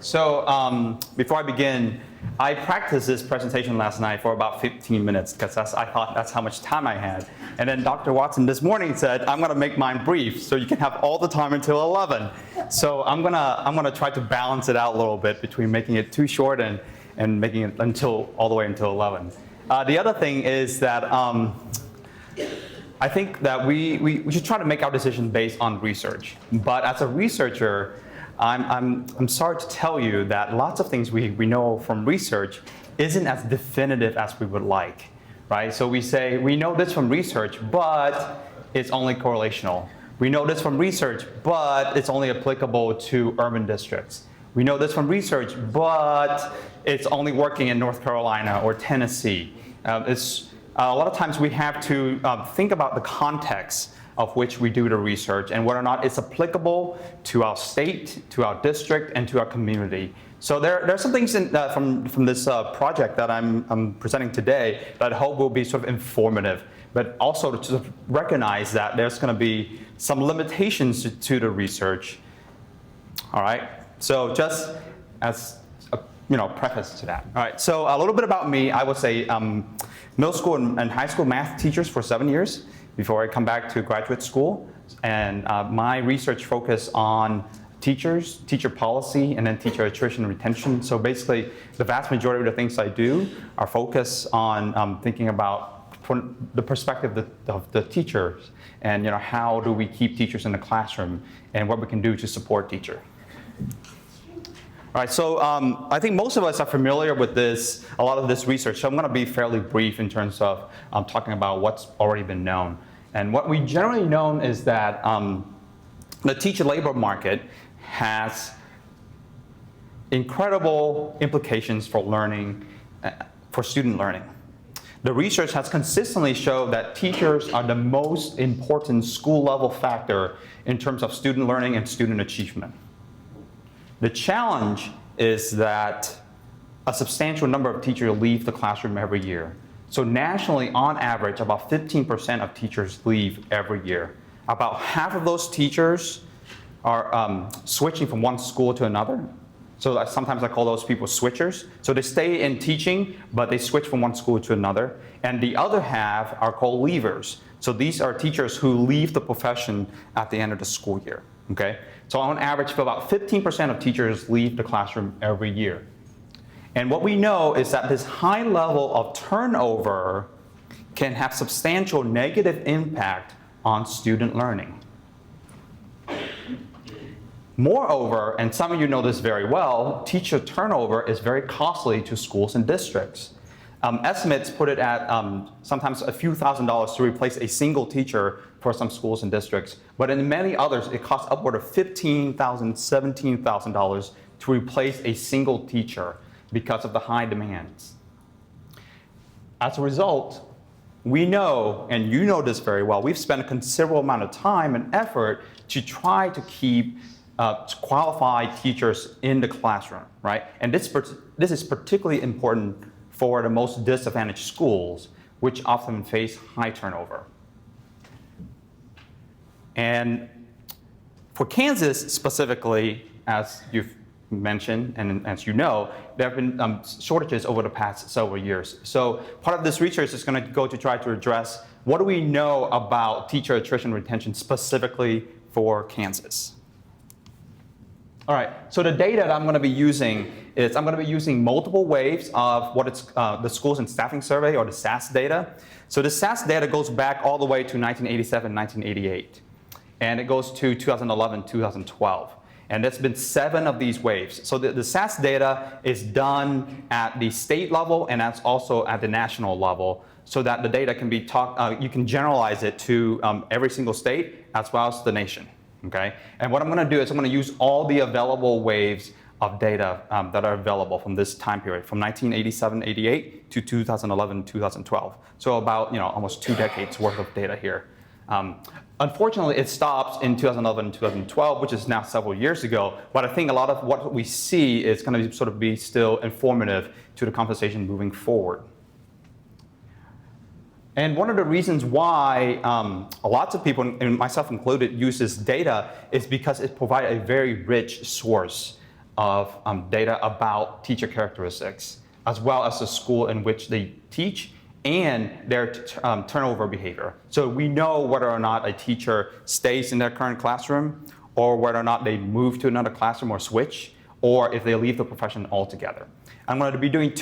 So before I begin, I practiced this presentation last night for about 15 minutes because I thought that's how much time I had. And then Dr. Watson this morning said, I'm going to make mine brief so you can have all the time until 11. So I'm gonna try to balance it out a little bit between making it too short and making it all the way until 11. The other thing is that I think that we should try to make our decision based on research. But as a researcher, I'm sorry to tell you that lots of things we know from research isn't as definitive as we would like, right? So we say, we know this from research, but it's only correlational. We know this from research, but it's only applicable to urban districts. We know this from research, but it's only working in North Carolina or Tennessee. A lot of times we have to think about the context of which we do the research and whether or not it's applicable to our state, to our district, and to our community. So there are some things from this project that I'm presenting today that I hope will be sort of informative, but also to sort of recognize that there's going to be some limitations to the research. All right, so just as a preface to that. All right, so a little bit about me. I was a middle school and high school math teachers for 7 years before I come back to graduate school. And my research focused on teachers, teacher policy, and then teacher attrition and retention. So basically, the vast majority of the things I do are focused on thinking about from the perspective of the teachers, and how do we keep teachers in the classroom, and what we can do to support teachers. All right, so I think most of us are familiar with a lot of this research, so I'm going to be fairly brief in terms of talking about what's already been known. And what we generally know is that the teacher labor market has incredible implications for learning, for student learning. The research has consistently shown that teachers are the most important school-level factor in terms of student learning and student achievement. The challenge is that a substantial number of teachers leave the classroom every year. So nationally, on average, about 15% of teachers leave every year. About half of those teachers are switching from one school to another. So sometimes I call those people switchers. So they stay in teaching, but they switch from one school to another. And the other half are called leavers. So these are teachers who leave the profession at the end of the school year. Okay? So on average, about 15% of teachers leave the classroom every year. And what we know is that this high level of turnover can have substantial negative impact on student learning. Moreover, and some of you know this very well, teacher turnover is very costly to schools and districts. Estimates put it at sometimes a few $1,000s to replace a single teacher for some schools and districts. But in many others, it costs upward of $15,000, $17,000 to replace a single teacher because of the high demands. As a result, we know, and you know this very well, we've spent a considerable amount of time and effort to try to keep qualified teachers in the classroom, right? And this is particularly important for the most disadvantaged schools, which often face high turnover. And for Kansas specifically, as you've mentioned, and as you know, there have been shortages over the past several years. So part of this research is going to go to try to address what do we know about teacher attrition retention specifically for Kansas. All right, so the data that I'm going to be using is I'm going to be using multiple waves of what it's the Schools and Staffing Survey, or the SAS data. So the SAS data goes back all the way to 1987, 1988, and it goes to 2011, 2012. And there's been 7 of these waves. So the SAS data is done at the state level, and that's also at the national level, so that the data can be you can generalize it to every single state as well as the nation. Okay? And what I'm going to do is I'm going to use all the available waves of data that are available from this time period, from 1987-88 to 2011-2012. So about almost 2 decades worth of data here. Unfortunately, it stops in 2011, 2012, which is now several years ago. But I think a lot of what we see is going to sort of be still informative to the conversation moving forward. And one of the reasons why lots of people, and myself included, use this data is because it provides a very rich source of data about teacher characteristics, as well as the school in which they teach and their turnover behavior. So we know whether or not a teacher stays in their current classroom, or whether or not they move to another classroom or switch, or if they leave the profession altogether. I'm going to be doing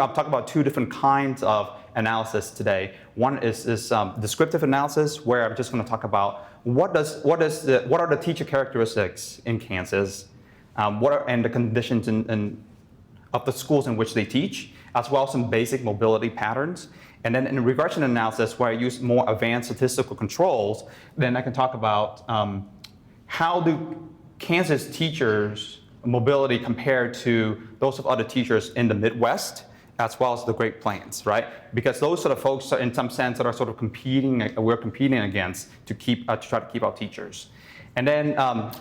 I'll talk about two different kinds of analysis today. One is this descriptive analysis, where I'm just going to talk about what are the teacher characteristics in Kansas, and the conditions of the schools in which they teach, as well as some basic mobility patterns. And then in regression analysis, where I use more advanced statistical controls, then I can talk about how do Kansas teachers' mobility compare to those of other teachers in the Midwest, as well as the Great Plains, right? Because those sort of folks are, in some sense, that are sort of we're competing against to try to keep our teachers. And then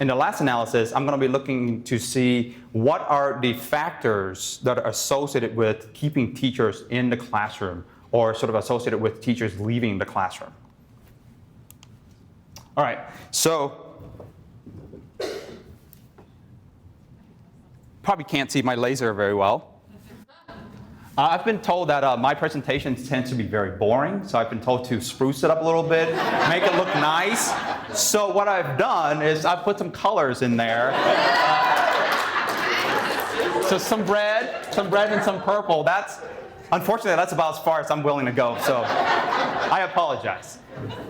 in the last analysis, I'm going to be looking to see what are the factors that are associated with keeping teachers in the classroom, or sort of associated with teachers leaving the classroom. All right, so probably can't see my laser very well. I've been told that my presentations tend to be very boring, so I've been told to spruce it up a little bit, make it look nice. So what I've done is I've put some colors in there. So some red and some purple. Unfortunately, that's about as far as I'm willing to go, so I apologize.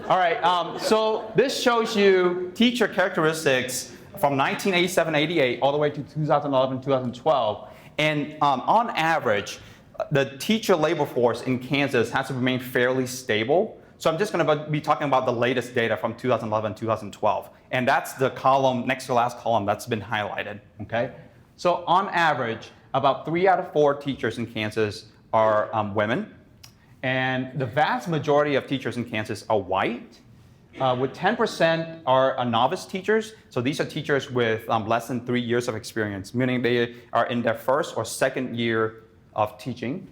All right, so this shows you teacher characteristics from 1987-88 all the way to 2011-2012. And on average, the teacher labor force in Kansas has remained fairly stable. So I'm just going to be talking about the latest data from 2011-2012. And that's the column, next to the last column, that's been highlighted, okay? So on average, about 3 out of 4 teachers in Kansas are women. And the vast majority of teachers in Kansas are white, with 10% are novice teachers. So these are teachers with less than 3 years of experience, meaning they are in their first or second year of teaching.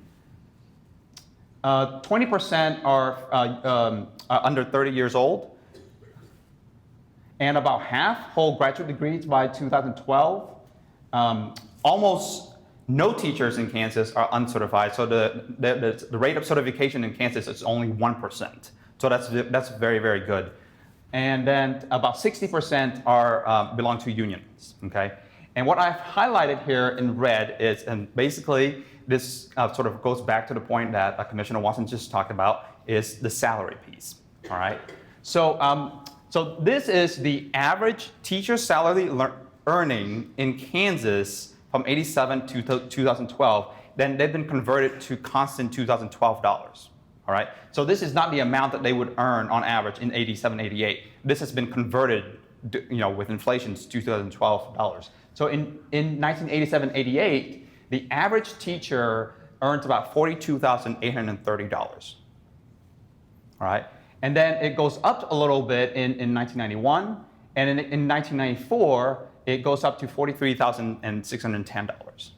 20% are under 30 years old, and about half hold graduate degrees by 2012. Almost no teachers in Kansas are uncertified, so the rate of certification in Kansas is only 1%. So that's very, very good. And then about 60% belong to unions, okay? And what I've highlighted here in red is, and basically this sort of goes back to the point that Commissioner Watson just talked about, is the salary piece, all right? So, so this is the average teacher salary earning in Kansas from 87 to 2012. Then they've been converted to constant 2012 dollars. All right, so this is not the amount that they would earn on average in 87, 88. This has been converted, with inflation to 2012 dollars. So in 1987, 88, the average teacher earns about $42,830. All right, and then it goes up a little bit in 1991, and in 1994, it goes up to $43,610.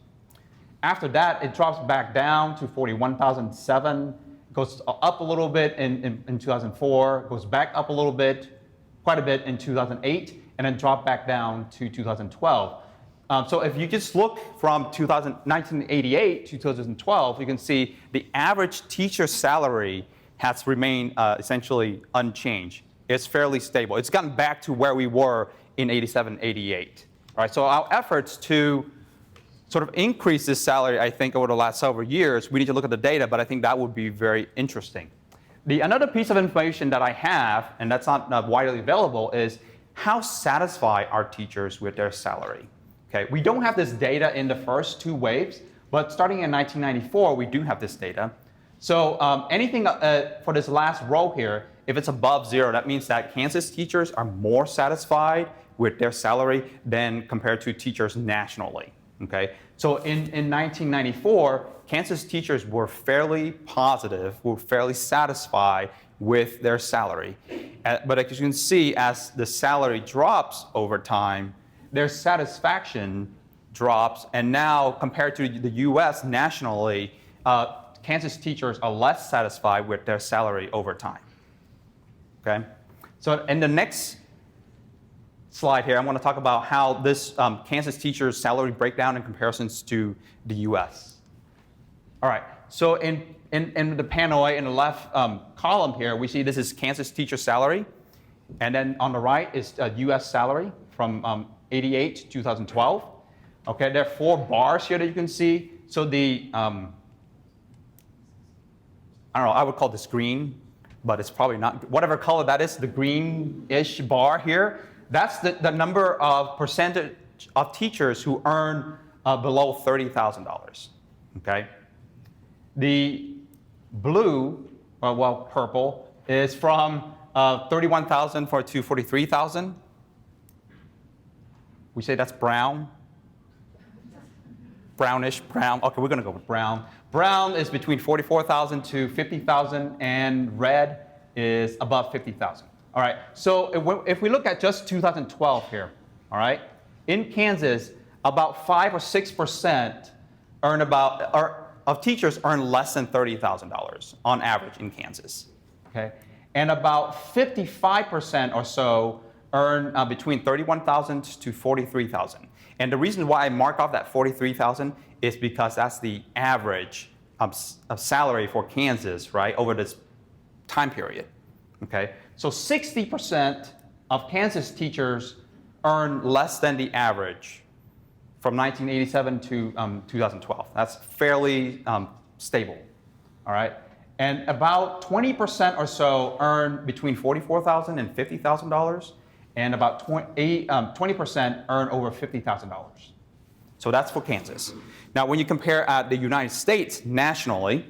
After that, it drops back down to $41,007. Goes up a little bit in 2004, goes back up a little bit, quite a bit in 2008, and then drop back down to 2012. So if you just look from 1988 to 2012, you can see the average teacher salary has remained essentially unchanged. It's fairly stable. It's gotten back to where we were in 87, 88. All right, so our efforts to sort of increase this salary, I think, over the last several years, we need to look at the data, but I think that would be very interesting. Another piece of information that I have, and that's not widely available, is how satisfied are teachers with their salary? Okay, we don't have this data in the first 2 waves, but starting in 1994, we do have this data. So anything for this last row here, if it's above 0, that means that Kansas teachers are more satisfied with their salary than compared to teachers nationally. Okay, so in 1994, Kansas teachers were fairly positive, were fairly satisfied with their salary. But as you can see, as the salary drops over time, their satisfaction drops. And now, compared to the US nationally, Kansas teachers are less satisfied with their salary over time. Okay, so in the next slide here, I want to talk about how this Kansas teacher's salary breakdown in comparisons to the US. All right, so in the panel in the left column here, we see this is Kansas teacher salary. And then on the right is US salary from 88 to 2012. Okay, there are 4 bars here that you can see. So the, I don't know, I would call this green, but it's probably not, whatever color that is, the greenish bar here, that's the number of percentage of teachers who earn below $30,000, okay? The blue, well, purple, is from 31,000 to 43,000. We say that's brown. Brownish, brown. Okay, we're going to go with brown. Brown is between 44,000 to 50,000, and red is above 50,000. All right, so if we look at just 2012 here, all right, in Kansas, about 5 or 6% of teachers earn less than $30,000 on average in Kansas. Okay, and about 55% or so earn between 31,000 to 43,000. And the reason why I mark off that 43,000 is because that's the average of salary for Kansas, right, over this time period. Okay, so 60% of Kansas teachers earn less than the average from 1987 to 2012. That's fairly stable. All right, and about 20% or so earn between $44,000 and $50,000. And about 20% earn over $50,000. So that's for Kansas. Now, when you compare the United States nationally,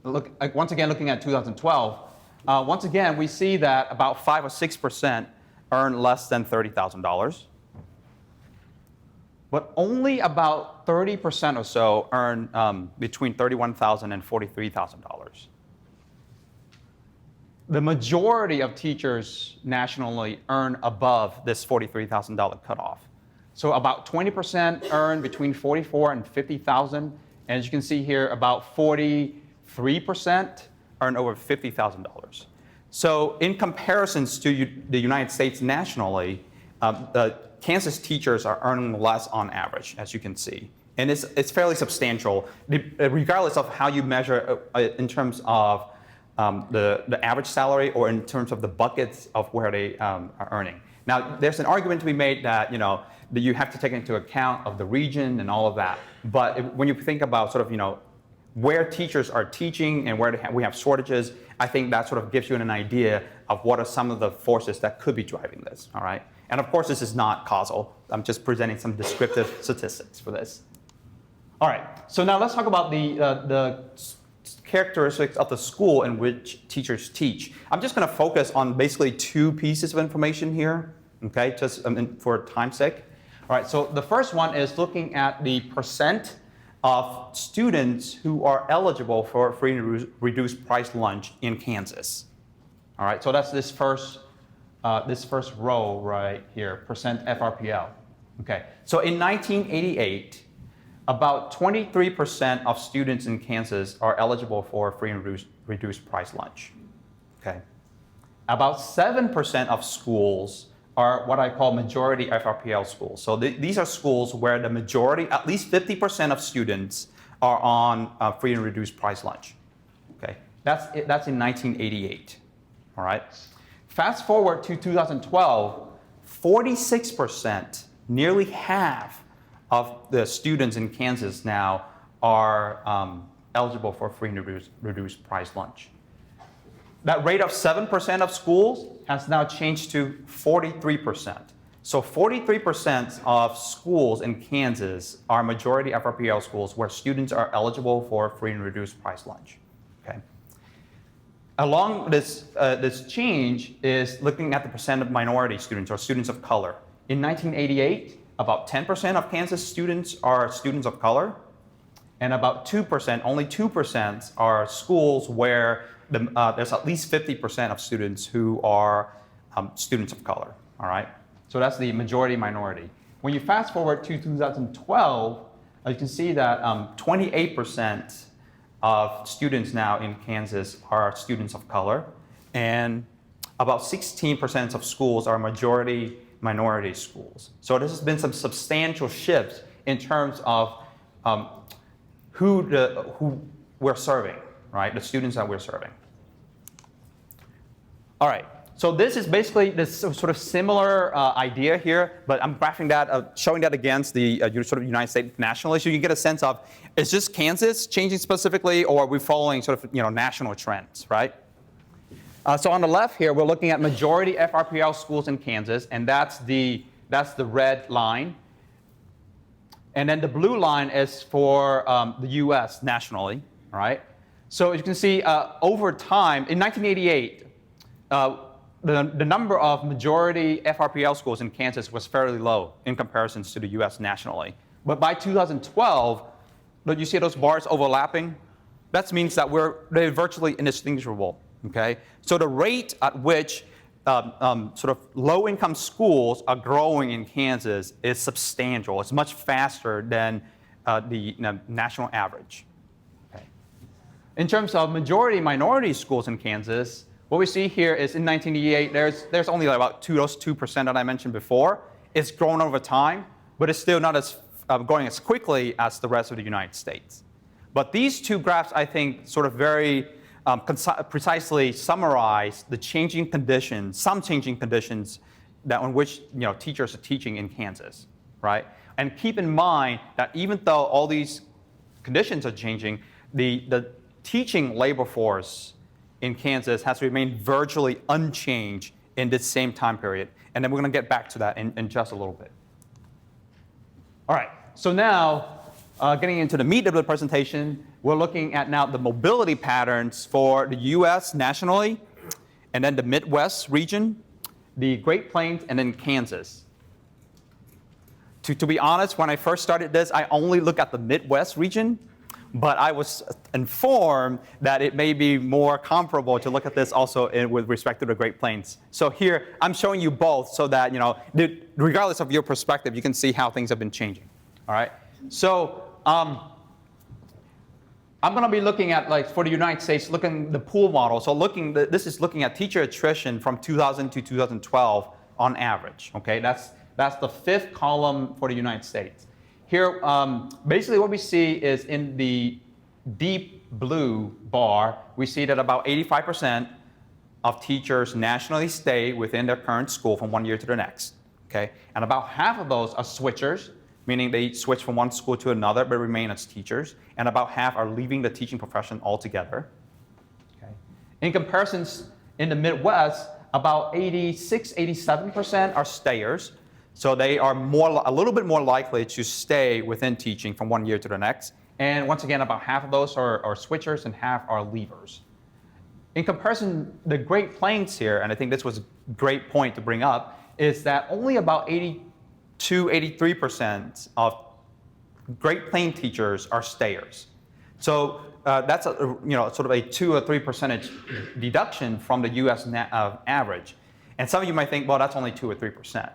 once again looking at 2012, once again we see that about 5 or 6% earn less than $30,000, but only about 30% or so earn between $31,000 and $43,000. The majority of teachers nationally earn above this $43,000 cutoff. So about 20% earn between $44,000 and $50,000. And as you can see here, about 43% earn over $50,000. So in comparisons to the United States nationally, the Kansas teachers are earning less on average, as you can see. And it's fairly substantial, regardless of how you measure in terms of the average salary or in terms of the buckets of where they are earning. Now, there's an argument to be made that, that you have to take into account of the region and all of that. But when you think about sort of, where teachers are teaching and where we have shortages, I think that sort of gives you an idea of what are some of the forces that could be driving this, all right? And of course, this is not causal. I'm just presenting some descriptive statistics for this. All right, so now let's talk about the characteristics of the school in which teachers teach. I'm just going to focus on basically 2 pieces of information here, okay, just for time's sake. All right, so the first one is looking at the percent of students who are eligible for free and reduced price lunch in Kansas. All right, so that's this first row right here, percent FRPL. Okay, so in 1988, about 23% of students in Kansas are eligible for free and reduced price lunch. Okay. About 7% of schools are what I call majority FRPL schools. So these are schools where the majority, at least 50% of students are on free and reduced price lunch. Okay. That's in 1988. All right. Fast forward to 2012, 46%, nearly half of the students in Kansas now are eligible for free and reduced price lunch. That rate of 7% of schools has now changed to 43%. So 43% of schools in Kansas are majority FRPL schools where students are eligible for free and reduced price lunch. Okay. Along this change is looking at the percent of minority students or students of color. In 1988, about 10% of Kansas students are students of color, and about 2%, only 2% are schools where there's at least 50% of students who are students of color, all right? So that's the majority minority. When you fast forward to 2012, you can see that 28% of students now in Kansas are students of color, and about 16% of schools are majority minority schools. So this has been some substantial shifts in terms of who we're serving, right? The students that we're serving. All right. So this is basically this sort of similar idea here, but I'm graphing that, showing that against the sort of United States nationally, so you can get a sense of, is just Kansas changing specifically, or are we following sort of national trends, right? So on the left here, we're looking at majority FRPL schools in Kansas, and that's the red line. And then the blue line is for the U.S. nationally, right? So as you can see, over time, in 1988, the number of majority FRPL schools in Kansas was fairly low in comparison to the U.S. nationally. But by 2012, you see those bars overlapping? That means that they're virtually indistinguishable. Okay? So the rate at which sort of low-income schools are growing in Kansas is substantial. It's much faster than the national average. Okay. In terms of majority minority schools in Kansas, what we see here is in 1988, there's only like about those 2% that I mentioned before. It's grown over time, but it's still not as going as quickly as the rest of the United States. But these two graphs, I think, sort of very precisely summarize the changing conditions, some changing conditions on which teachers are teaching in Kansas, right? And keep in mind that even though all these conditions are changing, the teaching labor force in Kansas has remained virtually unchanged in this same time period. And then we're going to get back to that in just a little bit. All right, so now getting into the meat of the presentation, we're looking at now the mobility patterns for the U.S. nationally, and then the Midwest region, the Great Plains, and then Kansas. To be honest, when I first started this, I only looked at the Midwest region, but I was informed that it may be more comparable to look at this also with respect to the Great Plains. So here, I'm showing you both so that, regardless of your perspective, you can see how things have been changing, all right? So I'm going to be looking at, like, for the United States, looking at the pool model. So this is looking at teacher attrition from 2000 to 2012 on average, okay? That's the fifth column for the United States. Here, basically what we see is in the deep blue bar, we see that about 85% of teachers nationally stay within their current school from one year to the next, okay? And about half of those are switchers, meaning they switch from one school to another but remain as teachers, and about half are leaving the teaching profession altogether. Okay. In comparison, in the Midwest, about 87% are stayers, so they are a little bit more likely to stay within teaching from one year to the next. And once again, about half of those are switchers and half are leavers. In comparison, the Great Plains here, and I think this was a great point to bring up, is that only about 83% of Great Plains teachers are stayers. So that's sort of a 2 or 3% deduction from the U.S. average. And some of you might think, well, that's only 2 or 3%.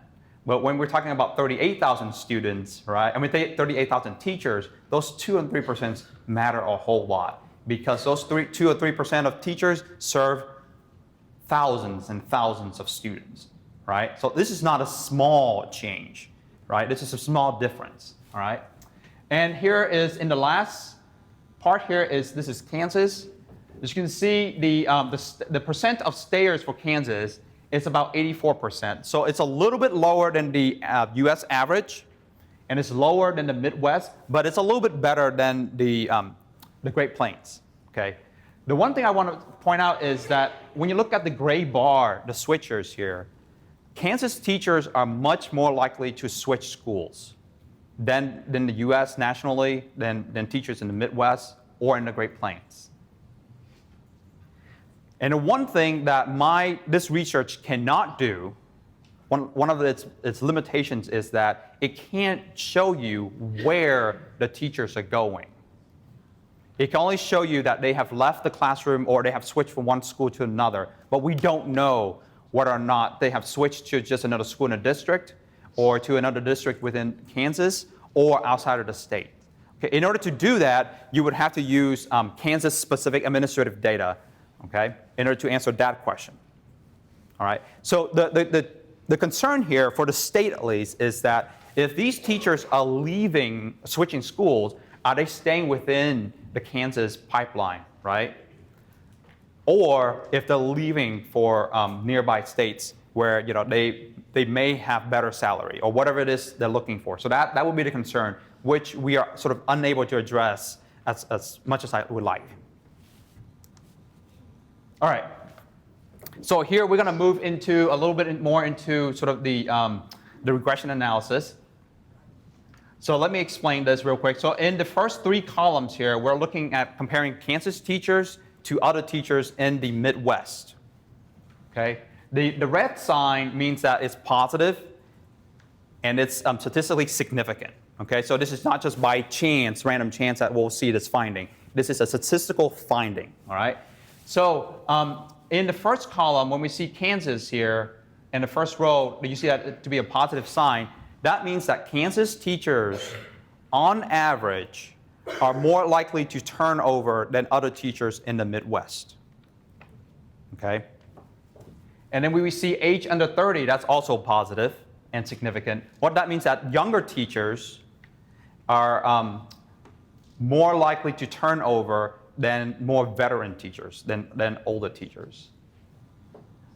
But when we're talking about 38,000 students, right? I mean, 38,000 teachers, those 2 and 3% matter a whole lot, because those 2 or 3% of teachers serve thousands and thousands of students, right? So this is not a small change, right? This is a small difference, all right? And here is, in the last part here, this is Kansas. As you can see, the percent of stayers for Kansas is about 84%. So it's a little bit lower than the U.S. average, and it's lower than the Midwest, but it's a little bit better than the Great Plains, okay? The one thing I want to point out is that when you look at the gray bar, the switchers here, Kansas teachers are much more likely to switch schools than the U.S. nationally, than teachers in the Midwest or in the Great Plains. And the one thing that this research cannot do, one of its limitations is that it can't show you where the teachers are going. It can only show you that they have left the classroom or they have switched from one school to another, but we don't know whether or not they have switched to just another school in a district or to another district within Kansas or outside of the state. Okay, in order to do that, you would have to use Kansas-specific administrative data, okay, in order to answer that question. All right. So the concern here, for the state at least, is that if these teachers are leaving, switching schools, are they staying within the Kansas pipeline, right? Or if they're leaving for nearby states where they may have better salary or whatever it is they're looking for. So that would be the concern, which we are sort of unable to address as much as I would like. All right. So here we're going to move into a little bit more into sort of the regression analysis. So let me explain this real quick. So in the first 3 columns here, we're looking at comparing Kansas teachers to other teachers in the Midwest. Okay. The red sign means that it's positive and it's statistically significant. Okay. So this is not just by chance, random chance that we'll see this finding. This is a statistical finding. All right. So in the first column, when we see Kansas here, in the first row, you see that to be a positive sign. That means that Kansas teachers, on average, are more likely to turn over than other teachers in the Midwest. Okay? And then we see age under 30, that's also positive and significant. What that means that younger teachers are more likely to turn over than more veteran teachers, than older teachers.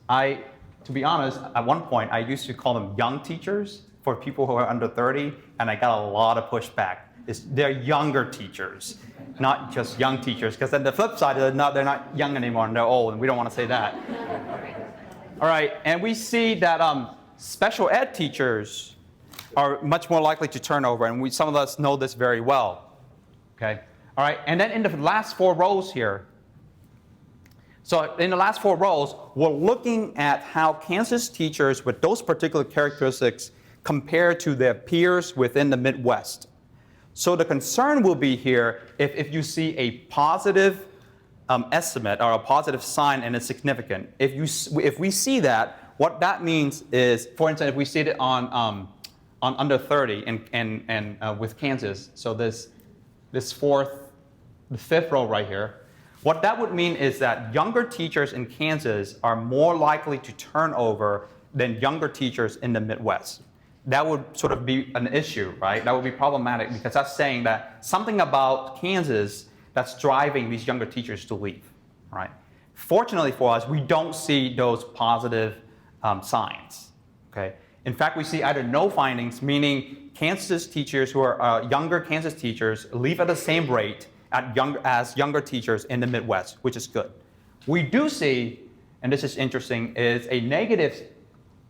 To be honest, at one point, I used to call them young teachers for people who are under 30, and I got a lot of pushback. They're younger teachers, not just young teachers, because then the flip side is they're not young anymore, and they're old, and we don't want to say that. All right, and we see that special ed teachers are much more likely to turn over, and some of us know this very well. Okay. All right, and then in the last 4 rows here, so in the last 4 rows, we're looking at how Kansas teachers with those particular characteristics compare to their peers within the Midwest. So the concern will be here if you see a positive estimate or a positive sign and it's significant. If we see that, what that means is, for instance, if we see it on under 30 and with Kansas, so the 5th row right here, what that would mean is that younger teachers in Kansas are more likely to turn over than younger teachers in the Midwest. That would sort of be an issue, right? That would be problematic because that's saying that something about Kansas that's driving these younger teachers to leave, right? Fortunately for us, we don't see those positive signs, okay? In fact, we see either no findings, meaning Kansas teachers who are younger Kansas teachers leave at the same rate as younger teachers in the Midwest, which is good. We do see, and this is interesting, is a negative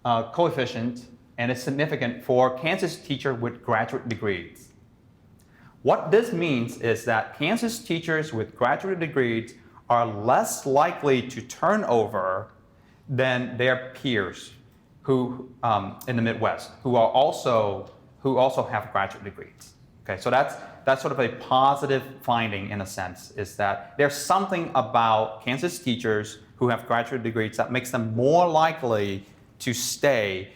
coefficient, and it's significant for Kansas teacher with graduate degrees. What this means is that Kansas teachers with graduate degrees are less likely to turn over than their peers who in the Midwest who also have graduate degrees. Okay, so that's sort of a positive finding in a sense, is that there's something about Kansas teachers who have graduate degrees that makes them more likely to stay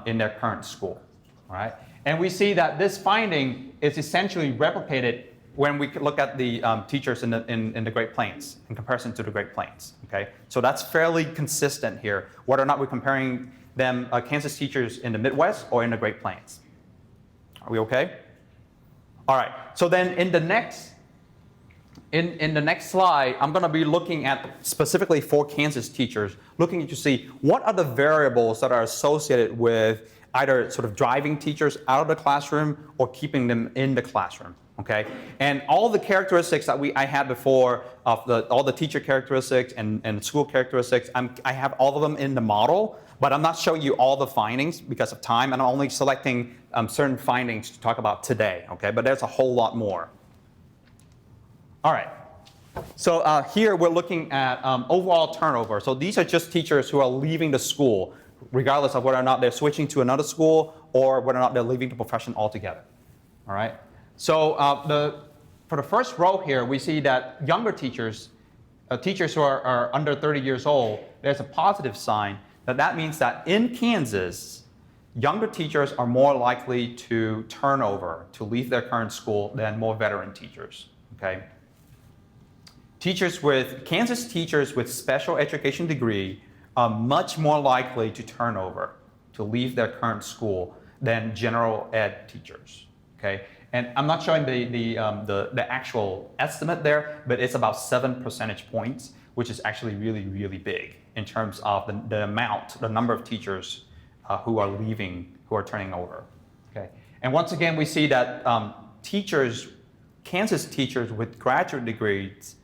in their current school, right? And we see that this finding is essentially replicated when we look at the teachers in the Great Plains in comparison to the Great Plains, okay? So that's fairly consistent here, whether or not we're comparing them, Kansas teachers in the Midwest or in the Great Plains. Are we okay? All right, so then in the next slide, I'm going to be looking at specifically for Kansas teachers, looking to see what are the variables that are associated with either sort of driving teachers out of the classroom or keeping them in the classroom, okay? And all the characteristics that I had before of all the teacher characteristics and school characteristics, I have all of them in the model, but I'm not showing you all the findings because of time, and I'm only selecting certain findings to talk about today, okay? But there's a whole lot more. All right, so here we're looking at overall turnover. So these are just teachers who are leaving the school, regardless of whether or not they're switching to another school or whether or not they're leaving the profession altogether. All right, so for the first row here, we see that younger teachers, teachers who are under 30 years old, there's a positive sign. That means that in Kansas, younger teachers are more likely to turn over, to leave their current school than more veteran teachers, okay? Kansas teachers with special education degree are much more likely to turn over, to leave their current school than general ed teachers. Okay, and I'm not showing the actual estimate there, but it's about 7 percentage points, which is actually really, really big in terms of the number of teachers who are leaving, who are turning over. Okay, and once again, we see that Kansas teachers with graduate degrees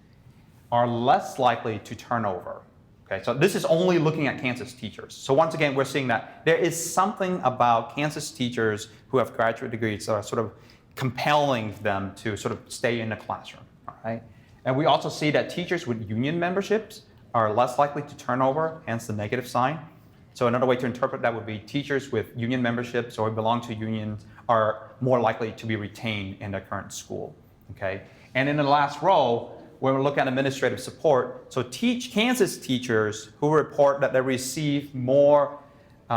are less likely to turn over. Okay, so this is only looking at Kansas teachers. So once again, we're seeing that there is something about Kansas teachers who have graduate degrees that are sort of compelling them to sort of stay in the classroom, all right? And we also see that teachers with union memberships are less likely to turn over, hence the negative sign. So another way to interpret that would be teachers with union memberships or belong to unions are more likely to be retained in their current school, okay? And in the last row, when we look at administrative support, so Kansas teachers who report that they receive more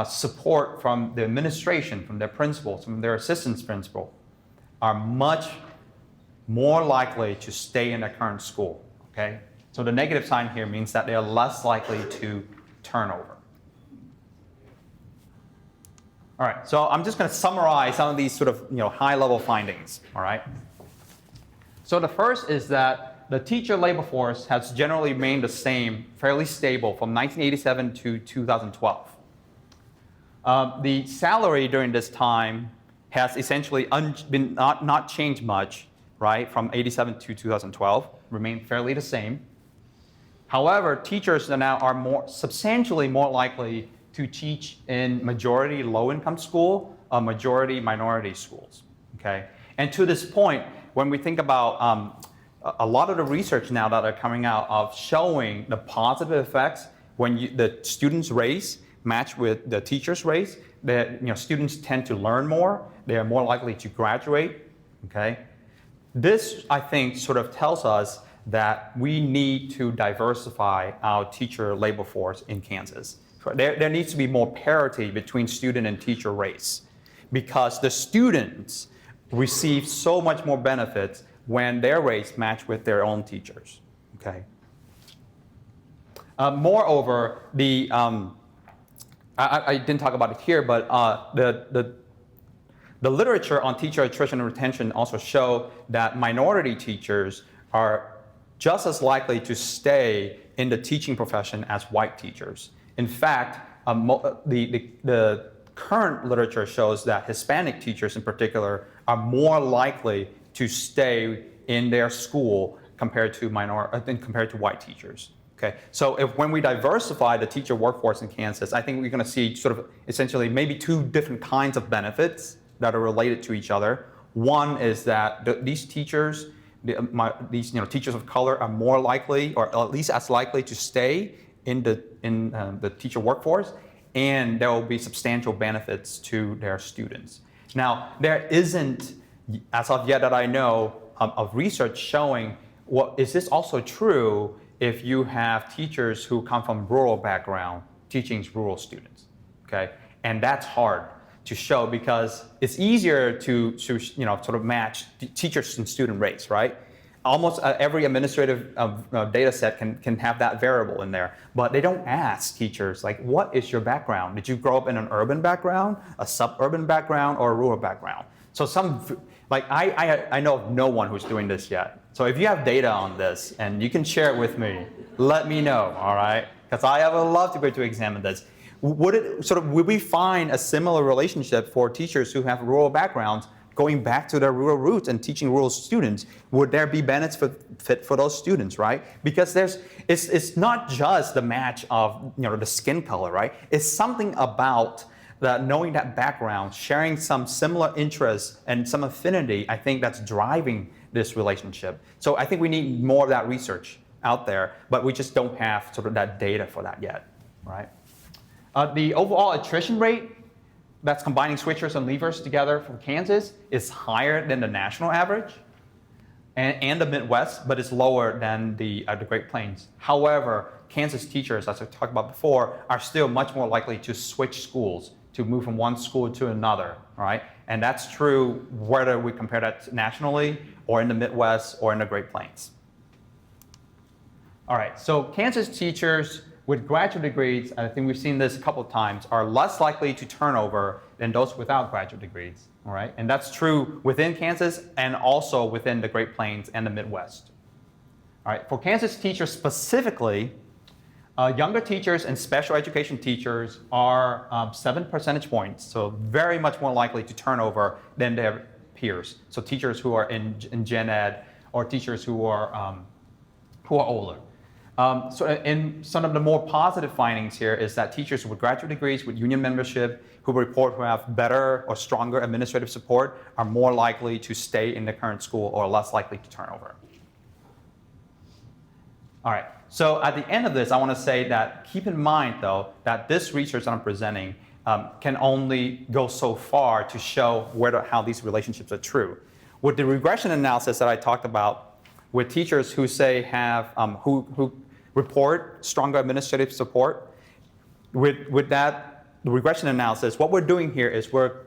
support from the administration, from their principals, from their assistant principal, are much more likely to stay in their current school, okay? So the negative sign here means that they are less likely to turn over. All right, so I'm just going to summarize some of these sort of high-level findings, all right? So the first is that the teacher labor force has generally remained the same, fairly stable from 1987 to 2012. The salary during this time has essentially been not changed much, right, from 87 to 2012, remained fairly the same. However, teachers now are substantially more likely to teach in majority low-income school or majority minority schools, okay? And to this point, when we think about a lot of the research now that are coming out of showing the positive effects when the students' race match with the teacher's race, that students tend to learn more, they are more likely to graduate, okay? This, I think, sort of tells us that we need to diversify our teacher labor force in Kansas. There needs to be more parity between student and teacher race because the students receive so much more benefits when their race match with their own teachers, okay? Moreover, I didn't talk about it here, but the literature on teacher attrition and retention also show that minority teachers are just as likely to stay in the teaching profession as white teachers. In fact, the current literature shows that Hispanic teachers in particular are more likely to stay in their school compared to white teachers. Okay, so when we diversify the teacher workforce in Kansas, I think we're going to see sort of essentially maybe two different kinds of benefits that are related to each other. One is that these teachers, these teachers of color are more likely, or at least as likely, to stay in the teacher workforce, and there will be substantial benefits to their students. Now, there isn't, as of yet that I know, of research showing is this also true if you have teachers who come from rural background teaching rural students, okay? And that's hard to show because it's easier to sort of match teachers and student race, right? Almost every administrative data set can have that variable in there, but they don't ask teachers, like, what is your background? Did you grow up in an urban background, a suburban background, or a rural background? So I know of no one who's doing this yet. So if you have data on this and you can share it with me, let me know, all right? Because I would love to be able to examine this. Would we find a similar relationship for teachers who have rural backgrounds going back to their rural roots and teaching rural students? Would there be benefit for those students, right? Because it's not just the match of the skin color, right? It's something about knowing that background, sharing some similar interests and some affinity, I think that's driving this relationship. So I think we need more of that research out there, but we just don't have sort of that data for that yet, right? The overall attrition rate, that's combining switchers and leavers together from Kansas, is higher than the national average and the Midwest, but it's lower than the Great Plains. However, Kansas teachers, as I talked about before, are still much more likely to switch schools, to move from one school to another, right? And that's true whether we compare that nationally or in the Midwest or in the Great Plains. All right, so Kansas teachers with graduate degrees, I think we've seen this a couple of times, are less likely to turn over than those without graduate degrees, all right? And that's true within Kansas and also within the Great Plains and the Midwest. All right, for Kansas teachers specifically, younger teachers and special education teachers are 7 percentage points, so very much more likely to turn over than their peers. So teachers who are in gen ed or teachers who are older. So in some of the more positive findings here is that teachers with graduate degrees with union membership who report who have better or stronger administrative support are more likely to stay in the current school or less likely to turn over. All right, so at the end of this, I want to say that keep in mind, though, that this research that I'm presenting can only go so far to show how these relationships are true. With the regression analysis that I talked about, with teachers who say who report stronger administrative support, with that regression analysis, what we're doing here is we're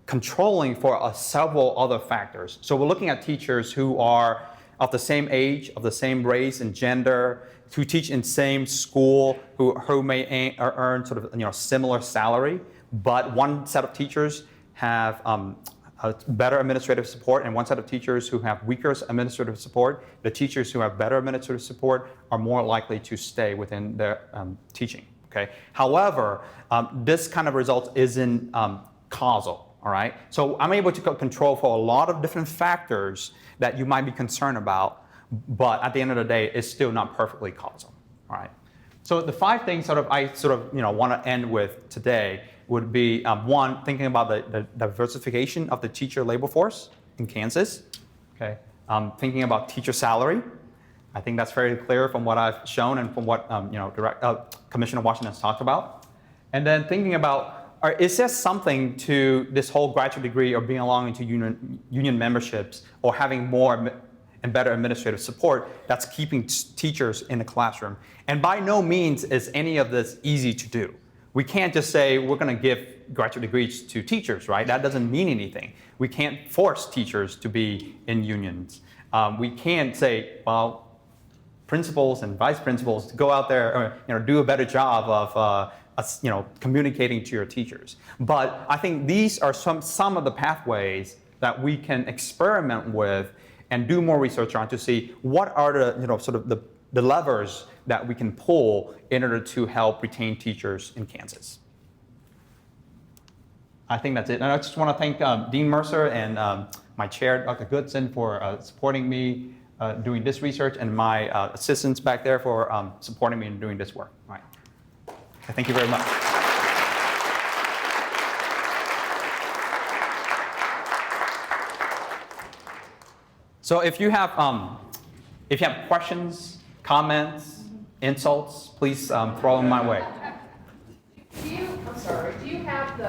controlling for several other factors. So we're looking at teachers who are of the same age, of the same race and gender, who teach in same school, who may earn sort of similar salary, but one set of teachers have better administrative support, and one set of teachers who have weaker administrative support. The teachers who have better administrative support are more likely to stay within their teaching. Okay. However, this kind of result isn't causal. All right. So I'm able to control for a lot of different factors that you might be concerned about, but at the end of the day, it's still not perfectly causal. All right. So the 5 things I want to end with today would be one, thinking about the diversification of the teacher labor force in Kansas. Okay. Thinking about teacher salary. I think that's very clear from what I've shown and from what Commissioner Washington has talked about. And then thinking about, is there something to this whole graduate degree or being belonging to union memberships or having more and better administrative support that's keeping teachers in the classroom? And by no means is any of this easy to do. We can't just say we're going to give graduate degrees to teachers, right? That doesn't mean anything. We can't force teachers to be in unions. We can't say, well, principals and vice principals to go out there or do a better job of communicating to your teachers. But I think these are some of the pathways that we can experiment with and do more research on to see what are the levers that we can pull in order to help retain teachers in Kansas. I think that's it. And I just want to thank Dean Mercer and my chair, Dr. Goodson, for supporting me doing this research, and my assistants back there for supporting me in doing this work. All right. Thank you very much. So if you have questions, comments, insults, please throw them my way. Do you have the,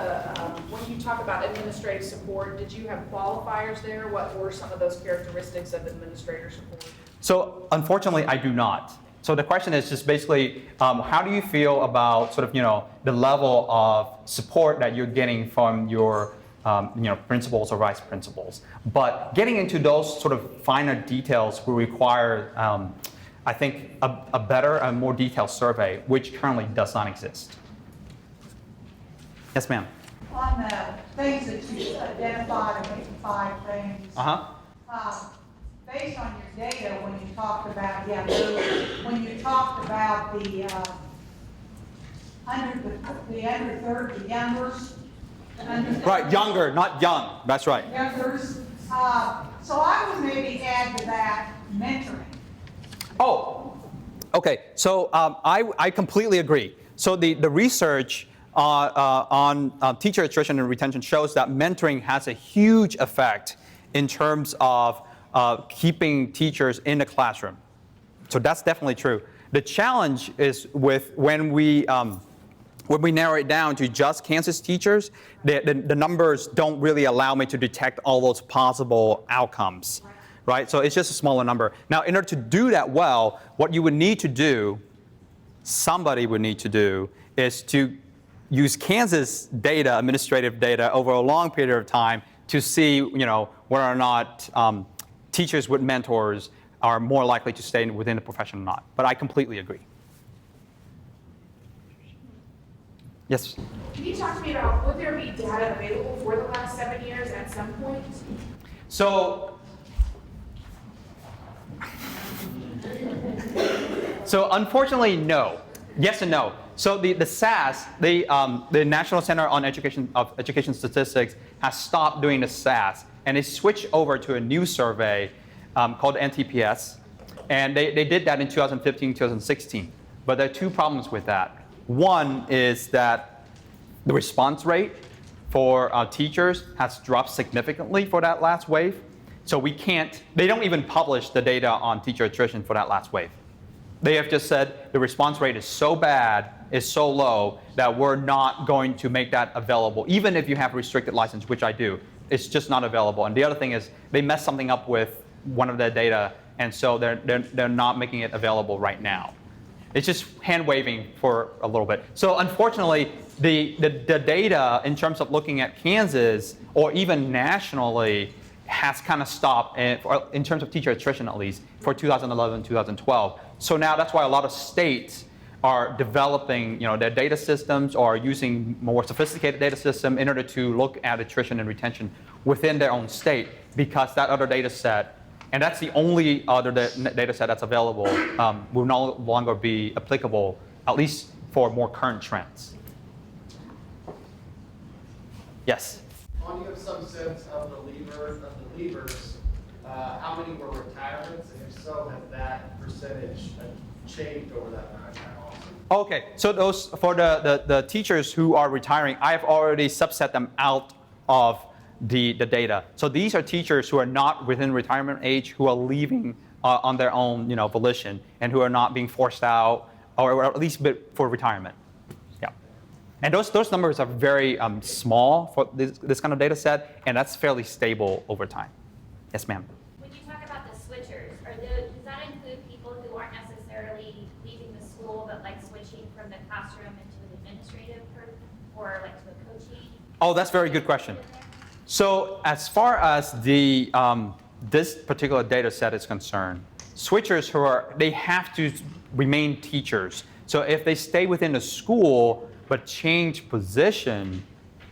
when you talk about administrative support, did you have qualifiers there? What were some of those characteristics of administrator support? So unfortunately, I do not. So the question is just basically, how do you feel about the level of support that you're getting from your principals or vice principals? But getting into those sort of finer details will require, I think, a better and more detailed survey, which currently does not exist. Yes, ma'am. On the things that you identified, I think 5 things. Based on your data, when you talked about the under youngers. Right, younger, not young. That's right. Youngers. So I would maybe add to that mentoring. Oh, okay. So I completely agree. So the research on teacher attrition and retention shows that mentoring has a huge effect in terms of keeping teachers in the classroom. So that's definitely true. The challenge is when we narrow it down to just Kansas teachers, the numbers don't really allow me to detect all those possible outcomes, right? So it's just a smaller number. Now, in order to do that well, what you would need to do, somebody would need to do, is to use Kansas data, administrative data, over a long period of time to see, whether or not teachers with mentors are more likely to stay within the profession or not. But I completely agree. Yes. Can you talk to me about, would there be data available for the last 7 years at some point? So unfortunately, no. Yes and no. So the SAS, the National Center on Education Statistics, has stopped doing the SAS, and they switched over to a new survey called NTPS, and they did that in 2015, 2016. But there are two problems with that. One is that the response rate for teachers has dropped significantly for that last wave. So they don't even publish the data on teacher attrition for that last wave. They have just said the response rate is so bad, is so low, that we're not going to make that available. Even if you have restricted license, which I do, it's just not available. And the other thing is they messed something up with one of their data, and so they're not making it available right now. It's just hand waving for a little bit. So unfortunately, the data in terms of looking at Kansas or even nationally has kind of stopped in terms of teacher attrition, at least for 2011, 2012. So now that's why a lot of states are developing, their data systems or using more sophisticated data system in order to look at attrition and retention within their own state, because that other data set, and that's the only other data set that's available, will no longer be applicable, at least for more current trends. Yes? Do you have some sense of the leavers, how many were retirements, and if so, has that percentage changed over that amount of time also? Okay, so those for the teachers who are retiring, I have already subset them out of the data. So these are teachers who are not within retirement age, who are leaving on their own volition, and who are not being forced out, or at least for retirement. Yeah, and those numbers are very small for this kind of data set, and that's fairly stable over time. Yes, ma'am. When you talk about the switchers, does that include people who aren't necessarily leaving the school, but like switching from the classroom into an administrative or like to a coaching? Oh, that's a very good question. So as far as the this particular data set is concerned, switchers they have to remain teachers. So if they stay within the school but change position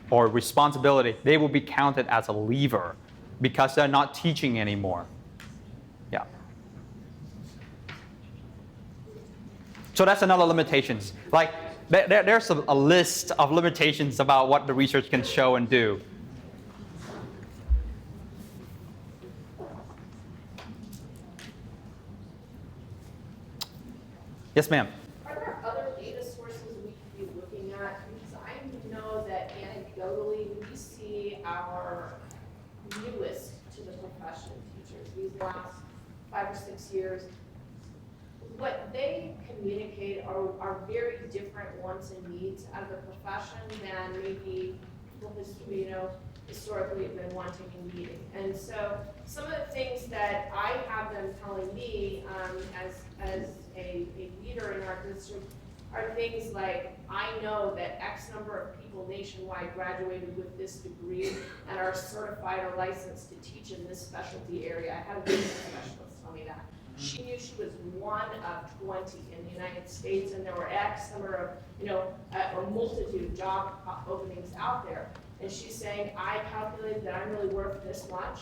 or responsibility, they will be counted as a leaver because they're not teaching anymore. Yeah. So that's another limitations. Like there's a list of limitations about what the research can show and do. Yes, ma'am. Are there other data sources we could be looking at? Because I know that anecdotally, we see our newest to the profession teachers, these last 5 or 6 years, what they communicate are very different wants and needs out of the profession than maybe people historically have been wanting and needing. And so some of the things that I have them telling me as a leader in our district are things like, I know that X number of people nationwide graduated with this degree and are certified or licensed to teach in this specialty area. I had a business specialist tell me that. She knew she was one of 20 in the United States, and there were X number of, a multitude of job openings out there. And she's saying, I calculated that I'm really worth this much,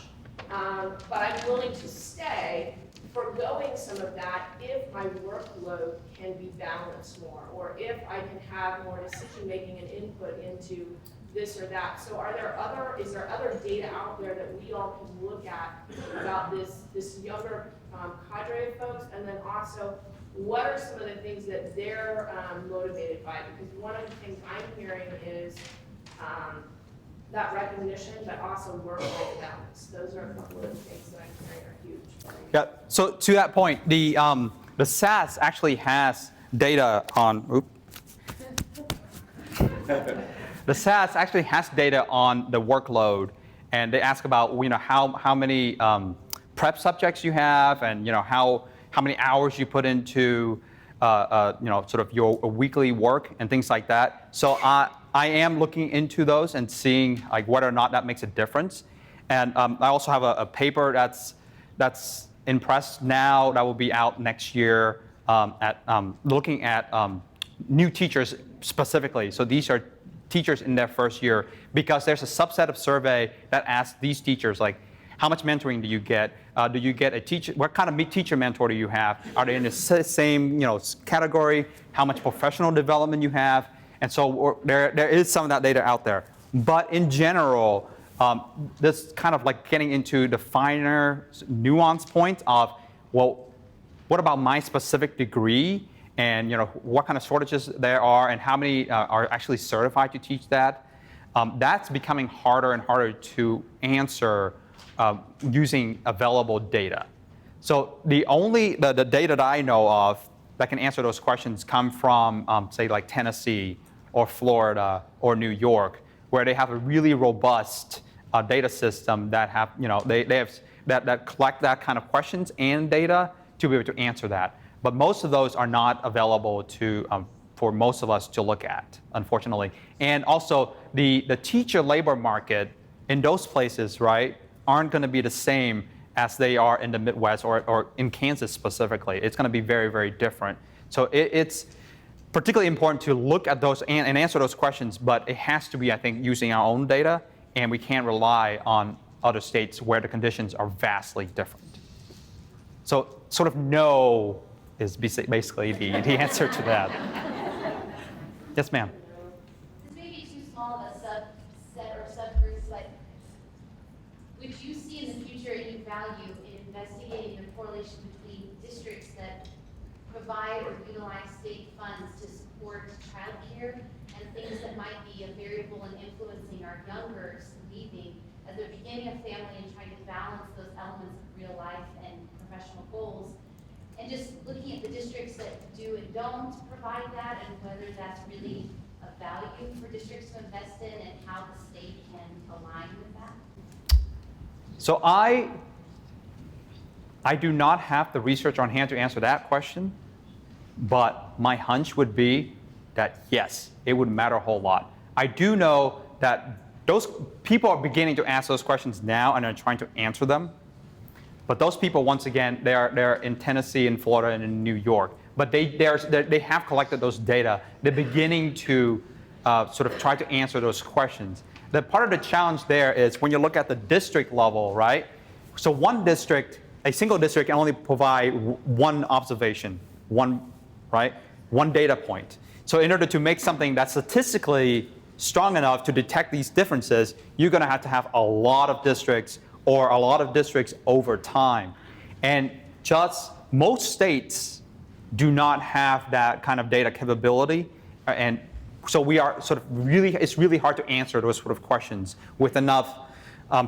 but I'm willing to stay, forgoing some of that if my workload can be balanced more, or if I can have more decision-making and input into this or that. So is there other data out there that we all can look at about this younger cadre of folks? And then also, what are some of the things that they're motivated by? Because one of the things I'm hearing is that recognition, but also work-life balance. Those are a couple of the things that I'm hearing are huge. Yeah. So to that point, the SAS actually has data on. The SAS actually has data on the workload, and they ask about how many prep subjects you have, and how many hours you put into sort of your weekly work and things like that. So I am looking into those and seeing like whether or not that makes a difference. And I also have a paper that's in press now that will be out next year at looking at new teachers specifically. So these are teachers in their first year, because there's a subset of survey that asks these teachers, like, how much mentoring do you get? Do you get a teacher? What kind of teacher mentor do you have? Are they in the same category? How much professional development you have? And so there is some of that data out there. But in general, this kind of like getting into the finer nuance point of, well, what about my specific degree? And what kind of shortages there are, and how many are actually certified to teach that? That's becoming harder and harder to answer using available data. So the data that I know of that can answer those questions come from, say, like Tennessee or Florida or New York, where they have a really robust data system that have, they have that collect that kind of questions and data to be able to answer that. But most of those are not available for most of us to look at, unfortunately. And also, the teacher labor market in those places, right, aren't going to be the same as they are in the Midwest or in Kansas specifically. It's going to be very, very different. So it's particularly important to look at those and answer those questions, but it has to be, I think, using our own data, and we can't rely on other states where the conditions are vastly different. So sort of no is basically the answer to that. Yes, ma'am. This may be too small of a subset or subgroups, but would you see in the future any value in investigating the correlation between districts that provide or utilize state funds to support childcare and things that might be a variable in influencing our youngers leaving as they're beginning a family and trying to balance those elements of real life and professional goals? And just looking at the districts that do and don't provide that, and whether that's really a value for districts to invest in, and how the state can align with that? So I do not have the research on hand to answer that question, but my hunch would be that yes, it would matter a whole lot. I do know that those people are beginning to ask those questions now and are trying to answer them. But those people, once again, they're in Tennessee, in Florida, and in New York. But they have collected those data. They're beginning to sort of try to answer those questions. The part of the challenge there is when you look at the district level, right? So one district, a single district, can only provide one observation, one data point. So in order to make something that's statistically strong enough to detect these differences, you're going to have a lot of districts, or a lot of districts over time. And just most states do not have that kind of data capability. And so we are sort of it's really hard to answer those sort of questions with enough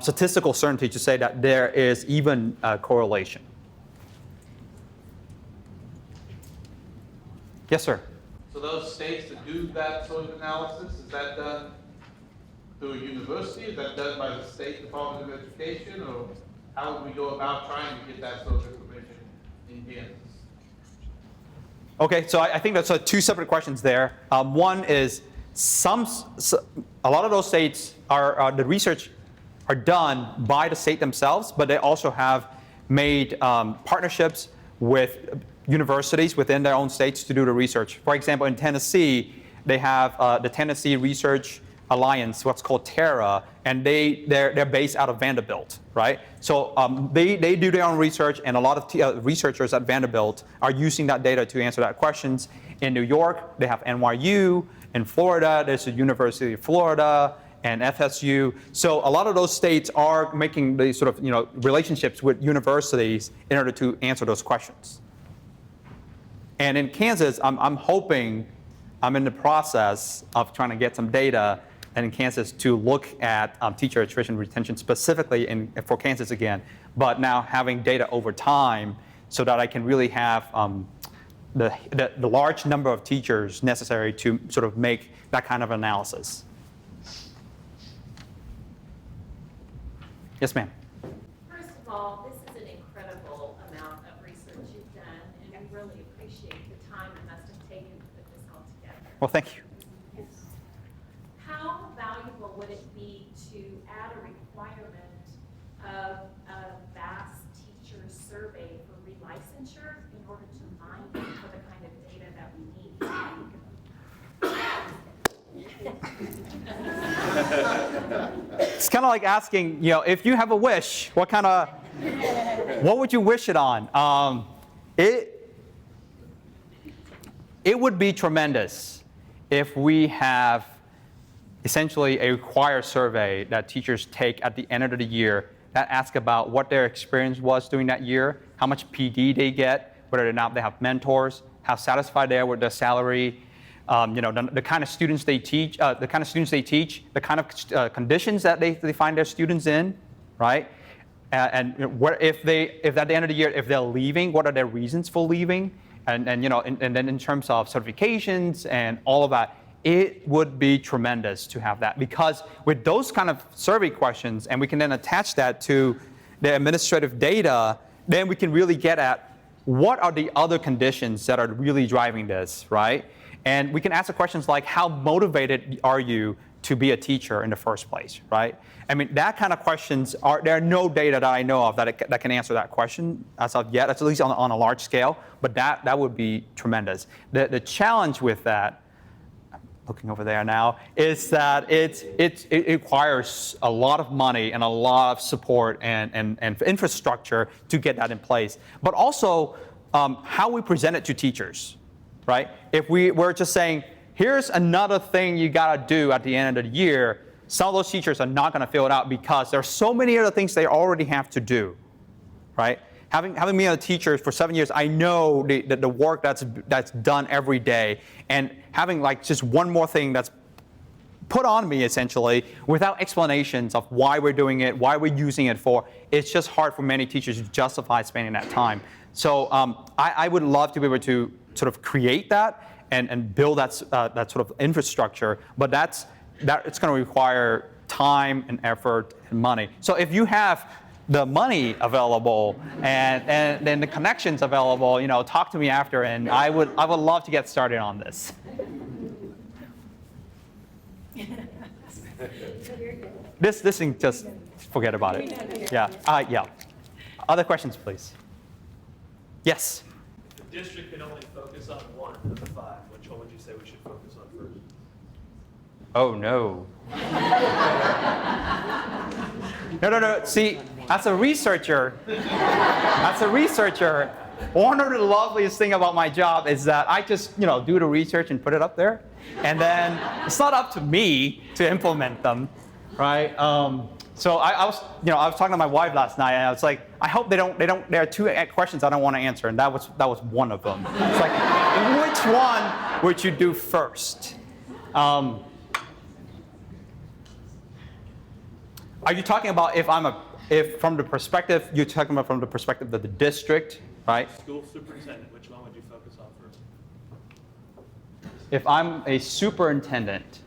statistical certainty to say that there is even a correlation. Yes, sir. So those states that do that sort of analysis, is that done through a university? Is that done by the State Department of Education? Or how would we go about trying to get that sort of information in Kansas? Okay, so I think that's two separate questions there. One is a lot of those states the research are done by the state themselves, but they also have made partnerships with universities within their own states to do the research. For example, in Tennessee, they have the Tennessee Research Alliance, what's called TERRA, and they're based out of Vanderbilt, right? So they do their own research, and a lot of researchers at Vanderbilt are using that data to answer that questions. In New York, they have NYU. In Florida, there's the University of Florida and FSU. So a lot of those states are making these sort of relationships with universities in order to answer those questions. And in Kansas, I'm hoping, I'm in the process of trying to get some data in Kansas to look at teacher attrition retention specifically for Kansas again, but now having data over time so that I can really have the large number of teachers necessary to sort of make that kind of analysis. Yes, ma'am. First of all, this is an incredible amount of research you've done, and we really appreciate the time it must have taken to put this all together. Well, thank you. How valuable would it be to add a requirement of a vast teacher survey for relicensure in order to mine for the kind of data that we need? It's kind of like asking, if you have a wish, what would you wish it on? It would be tremendous if we have essentially a required survey that teachers take at the end of the year that asks about what their experience was during that year, how much PD they get, whether or not they have mentors, how satisfied they are with their salary, the kind of students they teach, the kind of conditions that they find their students in, right? And if at the end of the year, if they're leaving, what are their reasons for leaving? And then in terms of certifications and all of that, it would be tremendous to have that, because with those kind of survey questions, and we can then attach that to the administrative data, then we can really get at what are the other conditions that are really driving this, right? And we can ask the questions like, how motivated are you to be a teacher in the first place, right? I mean, that kind of questions there are no data that I know of that can answer that question as of yet, at least on a large scale, but that would be tremendous. The challenge with that, looking over there now, is that it requires a lot of money and a lot of support and infrastructure to get that in place. But also how we present it to teachers, right? If we were just saying, here's another thing you gotta do at the end of the year, some of those teachers are not gonna fill it out because there are so many other things they already have to do, right? Having been a teacher for 7 years, I know the work that's done every day, and having like just one more thing that's put on me essentially without explanations of why we're doing it, why we're using it for, it's just hard for many teachers to justify spending that time. So I would love to be able to sort of create that and build that sort of infrastructure, but it's going to require time and effort and money. So if you have the money available and then the connections available, talk to me after, and I would love to get started on this. This thing, just forget about it. Yeah. Yeah. Other questions, please. Yes. If the district can only focus on one of the five, which one would you say we should focus on first? Oh no. No. See, as a researcher, one of the loveliest things about my job is that I just, do the research and put it up there, and then it's not up to me to implement them, right? So I was talking to my wife last night, and I was like, I hope they don't. There are two questions I don't want to answer, and that was one of them. It's like, which one would you do first? Are you talking about if from the perspective, you're talking about from the perspective of the district, right? School superintendent, which one would you focus on first? If I'm a superintendent,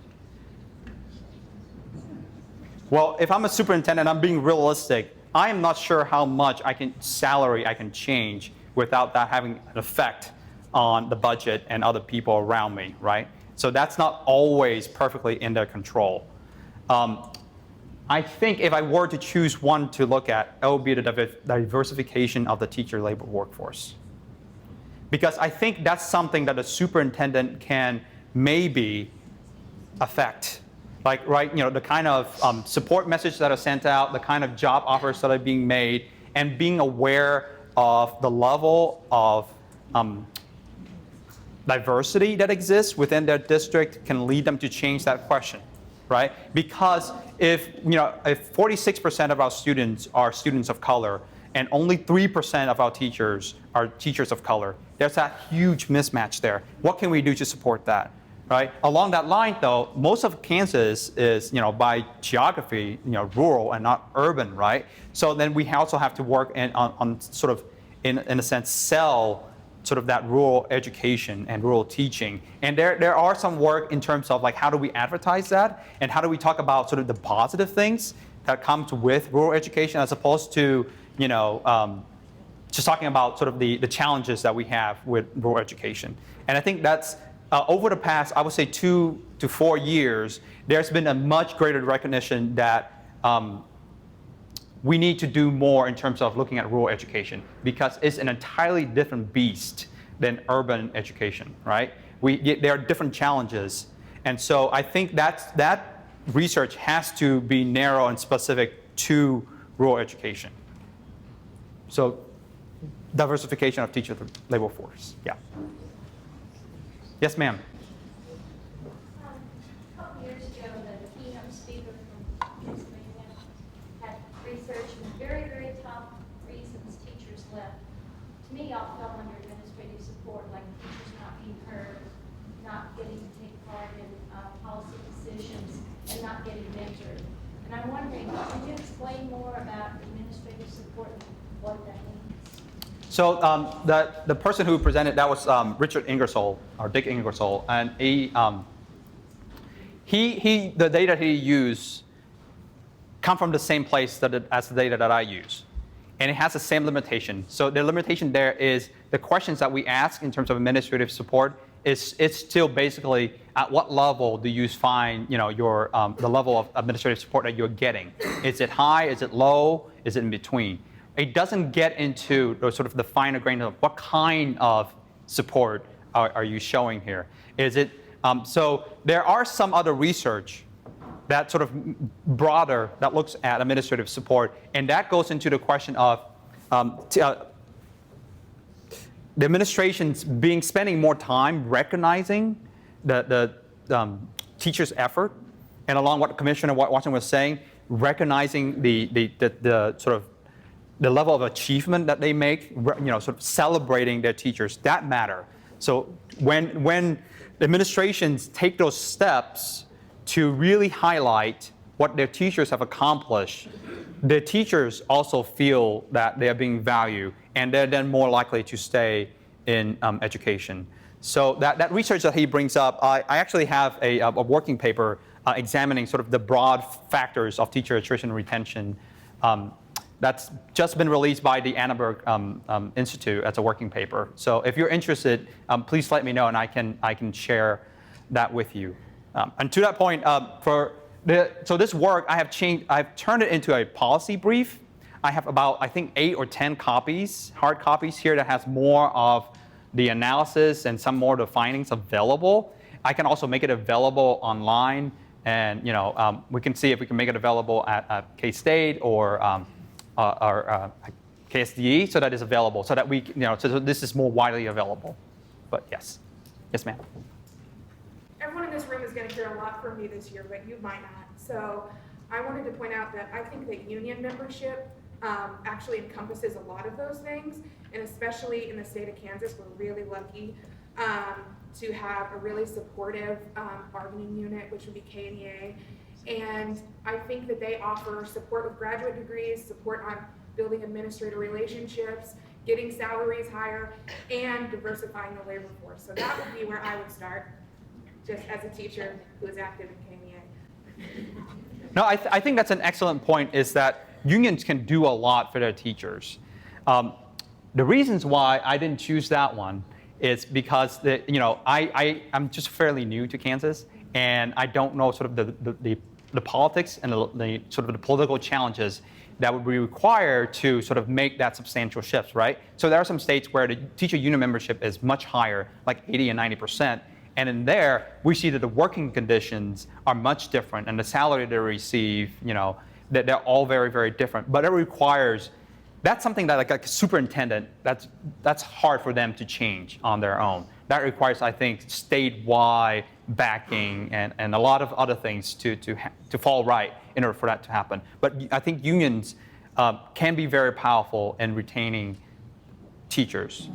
well, if I'm a superintendent, I'm being realistic. I am not sure how much salary I can change without that having an effect on the budget and other people around me, right? So that's not always perfectly in their control. I think if I were to choose one to look at, it would be the diversification of the teacher labor workforce. Because I think that's something that a superintendent can maybe affect. Like, right, the kind of support messages that are sent out, the kind of job offers that are being made, and being aware of the level of diversity that exists within their district can lead them to change that question. Right? Because if 46% of our students are students of color and only 3% of our teachers are teachers of color, there's that huge mismatch there. What can we do to support that? Right? Along that line, though, most of Kansas is, by geography, rural and not urban, right? So then we also have to work on sort of, in a sense, sell sort of that rural education and rural teaching. And there are some work in terms of like, how do we advertise that? And how do we talk about sort of the positive things that comes with rural education as opposed to, just talking about sort of the challenges that we have with rural education. And I think that's, over the past, I would say 2 to 4 years, there's been a much greater recognition that we need to do more in terms of looking at rural education, because it's an entirely different beast than urban education, right? There are different challenges. And so I think that research has to be narrow and specific to rural education. So diversification of teacher labor force, yeah. Yes, ma'am. A couple years ago, the keynote speaker from Pennsylvania had researched very, very top reasons teachers left. To me, all fell under administrative support, like teachers not being heard, not getting to take part in policy decisions, and not getting mentored. And I'm wondering, can you explain more about administrative support and what that means? So the person who presented, that was Richard Ingersoll, or Dick Ingersoll, and the data he used come from the same place as the data that I use. And it has the same limitation. So the limitation there is the questions that we ask in terms of administrative support it's still basically at what level do you find your the level of administrative support that you're getting? Is it high? Is it low? Is it in between? It doesn't get into sort of the finer grain of what kind of support are you showing here. Is it so there are some other research that sort of broader that looks at administrative support, and that goes into the question of the administration's spending more time recognizing the teacher's effort, and along what Commissioner Watson was saying, recognizing the sort of the level of achievement that they make, sort of celebrating their teachers, that matter. So when administrations take those steps to really highlight what their teachers have accomplished, the teachers also feel that they are being valued, and they're then more likely to stay in education. So that research that he brings up, I actually have a working paper examining sort of the broad factors of teacher attrition and retention. That's just been released by the Annenberg Institute as a working paper. So if you're interested, please let me know, and I can share that with you. And to that point, so this work, I've turned it into a policy brief. I have about, I think, 8 or 10 copies, hard copies here that has more of the analysis and some more of the findings available. I can also make it available online, and we can see if we can make it available at K-State or KSDE, so that is available, so that we, so this is more widely available. But yes, ma'am. Everyone in this room is going to hear a lot from me this year, but you might not. So I wanted to point out that I think that union membership actually encompasses a lot of those things, and especially in the state of Kansas, we're really lucky to have a really supportive bargaining unit, which would be KNEA. And I think that they offer support with graduate degrees, support on building administrative relationships, getting salaries higher, and diversifying the labor force. So that would be where I would start, just as a teacher who is active in KNEA. No, I think that's an excellent point, is that unions can do a lot for their teachers. The reasons why I didn't choose that one is because I'm just fairly new to Kansas, and I don't know sort of the politics and the sort of the political challenges that would be required to sort of make that substantial shift, right? So there are some states where the teacher union membership is much higher, like 80 and 90%. And in there, we see that the working conditions are much different, and the salary they receive, that they're all very, very different. But it requires, that's something that like a superintendent, that's hard for them to change on their own. That requires, I think, statewide backing and a lot of other things to fall right in order for that to happen. But I think unions can be very powerful in retaining teachers.